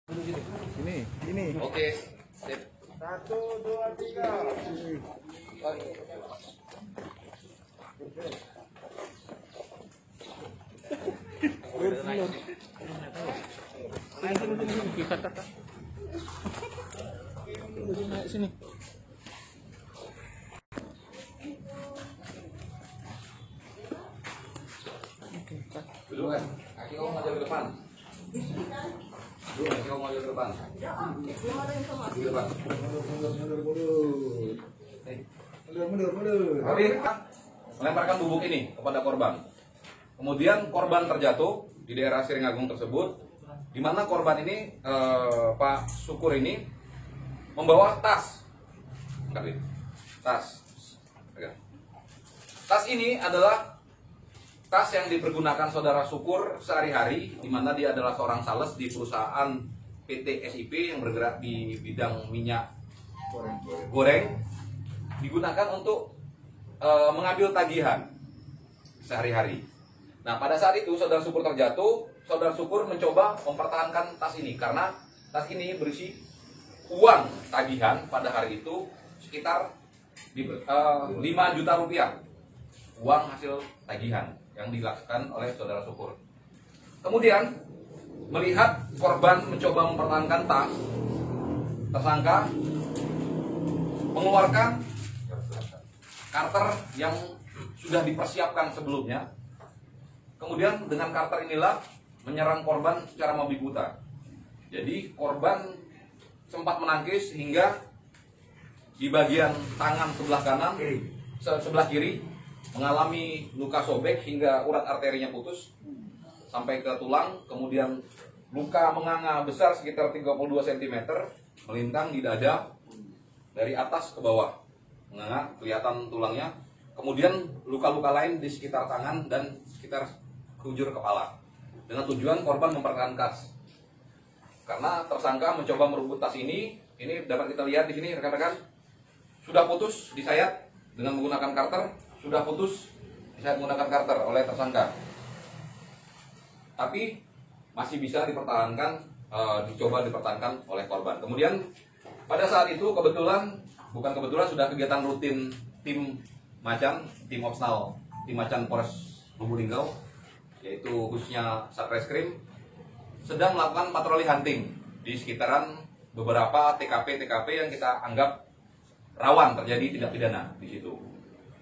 Ini. Oke, sip. 1, 2, 3. Sini. Dulu kan, kaki kamu maju ke depan. Dulu, kaki kamu maju ke depan. Di depan. Mundur. Tapi melemparkan bubuk ini kepada korban. Kemudian korban terjatuh di daerah Siringagung tersebut, di mana korban ini Pak Syukur ini membawa tas. Tas. Tas ini adalah tas yang dipergunakan saudara Syukur sehari-hari, di mana dia adalah seorang sales di perusahaan PT SIP yang bergerak di bidang minyak goreng, digunakan untuk mengambil tagihan sehari-hari. Nah, pada saat itu saudara Syukur terjatuh, saudara Syukur mencoba mempertahankan tas ini karena tas ini berisi uang tagihan pada hari itu sekitar 5 juta rupiah, uang hasil tagihan yang dilakukan oleh saudara Syukur. Kemudian melihat korban mencoba mempertahankan tas, tersangka mengeluarkan karter yang sudah dipersiapkan sebelumnya. Kemudian dengan karter inilah menyerang korban secara membabi buta. Jadi korban sempat menangkis hingga di bagian tangan sebelah kanan, sebelah kiri mengalami luka sobek hingga urat arterinya putus sampai ke tulang. Kemudian luka menganga besar sekitar 32 cm melintang di dada dari atas ke bawah, menganga kelihatan tulangnya. Kemudian luka-luka lain di sekitar tangan dan sekitar kujur kepala, dengan tujuan korban mempertahankan tas. Karena tersangka mencoba merebut tas ini dapat kita lihat di sini rekan-rekan, sudah putus disayat dengan menggunakan karter, sudah putus disayat menggunakan karter oleh tersangka. Tapi masih bisa dipertahankan, dicoba dipertahankan oleh korban. Kemudian pada saat itu bukan kebetulan sudah kegiatan rutin tim Macan, tim opsional, tim Macan Polres Lubuk Linggau, yaitu khususnya Satreskrim, sedang melakukan patroli hunting di sekitaran beberapa TKP yang kita anggap rawan terjadi tindak pidana di situ.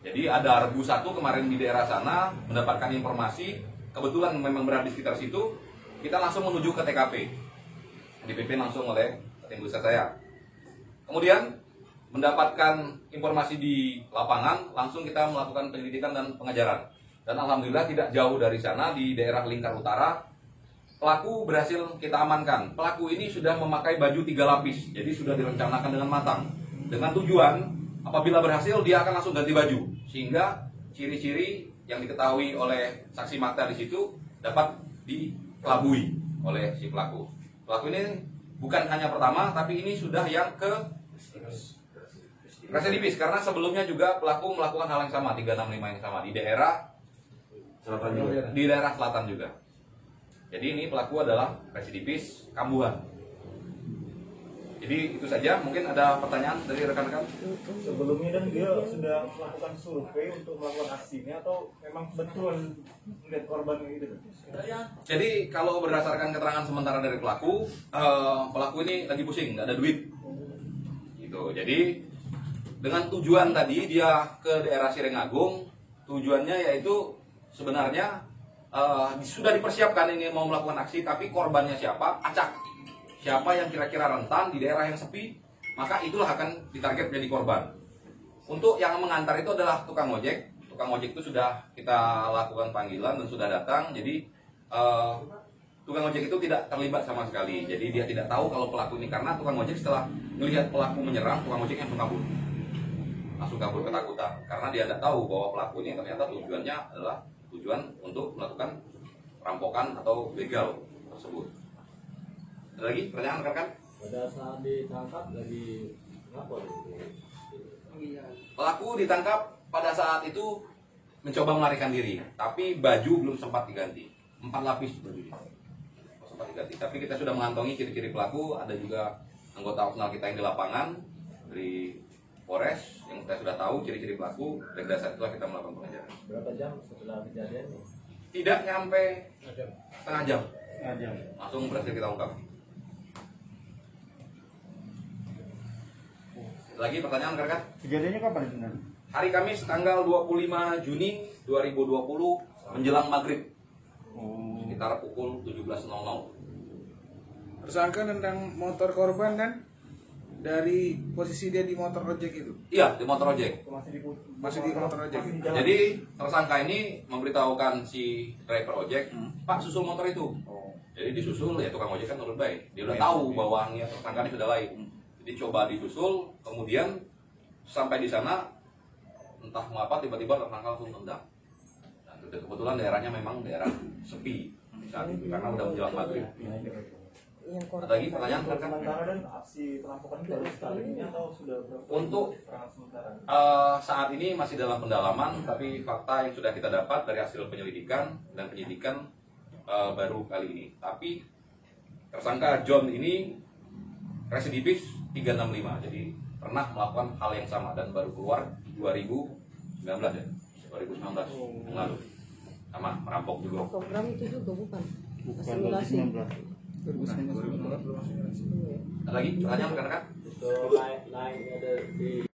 Jadi ada Regu 1 kemarin di daerah sana mendapatkan informasi, kebetulan memang berada di sekitar situ, kita langsung menuju ke TKP. Dipimpin langsung oleh tim besar saya. Kemudian mendapatkan informasi di lapangan, langsung kita melakukan penyelidikan dan pengejaran. Dan alhamdulillah tidak jauh dari sana, di daerah Lingkar Utara, pelaku berhasil kita amankan. Pelaku ini sudah memakai baju 3 lapis, jadi sudah direncanakan dengan matang. Dengan tujuan, apabila berhasil dia akan langsung ganti baju, sehingga ciri-ciri yang diketahui oleh saksi mata di situ dapat dikelabui oleh si pelaku. Pelaku ini bukan hanya pertama, tapi ini sudah yang ke residivis, karena sebelumnya juga pelaku melakukan hal yang sama, 365 yang sama di daerah selatan juga. Di daerah selatan juga. Jadi ini pelaku adalah residivis kambuhan. Jadi itu saja, mungkin ada pertanyaan dari rekan-rekan. Sebelumnya dan dia sudah melakukan survei untuk melakukan aksinya atau memang betul melihat korban itu? Jadi kalau berdasarkan keterangan sementara dari pelaku ini lagi pusing, nggak ada duit. Gitu. Jadi dengan tujuan tadi dia ke daerah Siringagung, tujuannya yaitu sebenarnya sudah dipersiapkan ini mau melakukan aksi, tapi korbannya siapa? Acak. Siapa yang kira-kira rentan di daerah yang sepi, maka itulah akan ditarget menjadi korban. Untuk yang mengantar itu adalah tukang ojek. Tukang ojek itu sudah kita lakukan panggilan dan sudah datang. Jadi tukang ojek itu tidak terlibat sama sekali. Jadi dia tidak tahu kalau pelaku ini, karena tukang ojek setelah melihat pelaku menyerang, tukang ojek langsung kabur. Langsung kabur ketakutan. Karena dia tidak tahu bahwa pelaku ini ternyata tujuannya adalah tujuan untuk melakukan rampokan atau begal tersebut. Ada lagi pertanyaan rekan-rekan? Pada saat ditangkap lagi ngapa? Pelaku ditangkap pada saat itu mencoba melarikan diri, tapi baju belum sempat diganti. 4 lapis bajunya. sempat diganti. Tapi kita sudah mengantongi ciri-ciri pelaku, ada juga anggota opsional kita yang di lapangan dari Polres yang kita sudah tahu ciri-ciri pelaku, dan dasar itulah kita melakukan pengejaran. Berapa jam setelah kejadian ini? Tidak nyampe setengah jam, Aja. langsung berhasil kita ungkap. Lagi pertanyaan rekan? Kejadiannya kapan itu nanti? Hari Kamis tanggal 25 Juni 2020 menjelang maghrib Oh. sekitar pukul 17.00. Tersangka tentang motor korban kan dari posisi dia di motor ojek itu. Iya, di motor ojek. Masih di motor ojek. Masih di jalan. Jadi tersangka ini memberitahukan si driver ojek, Pak susul motor itu. Oh. Jadi disusul, ya tukang ojek kan nurut baik. Dia udah tahu bahwa niat tersangka ini sudah lain. Jadi coba disusul, kemudian sampai di sana entah mengapa tiba-tiba tersangka langsung tendang. Nah, kebetulan daerahnya memang daerah sepi saat itu karena udah menjelang maghrib. Ada lagi pertanyaan rekan? Sementara dan aksi perampokan itu baru sekali ini atau sudah berapa? Untuk keterangan sementara. saat ini masih dalam pendalaman, tapi fakta yang sudah kita dapat dari hasil penyelidikan dan penyidikan baru kali ini. Tapi tersangka John ini residivis 365, jadi pernah melakukan hal yang sama dan baru keluar 2019 ya, 2019 yang lalu, sama merampok juga. Program itu juga bukan Bukan simulasi. 2019. Ada lagi pertanyaan rekan-rekan? Itu naiknya dari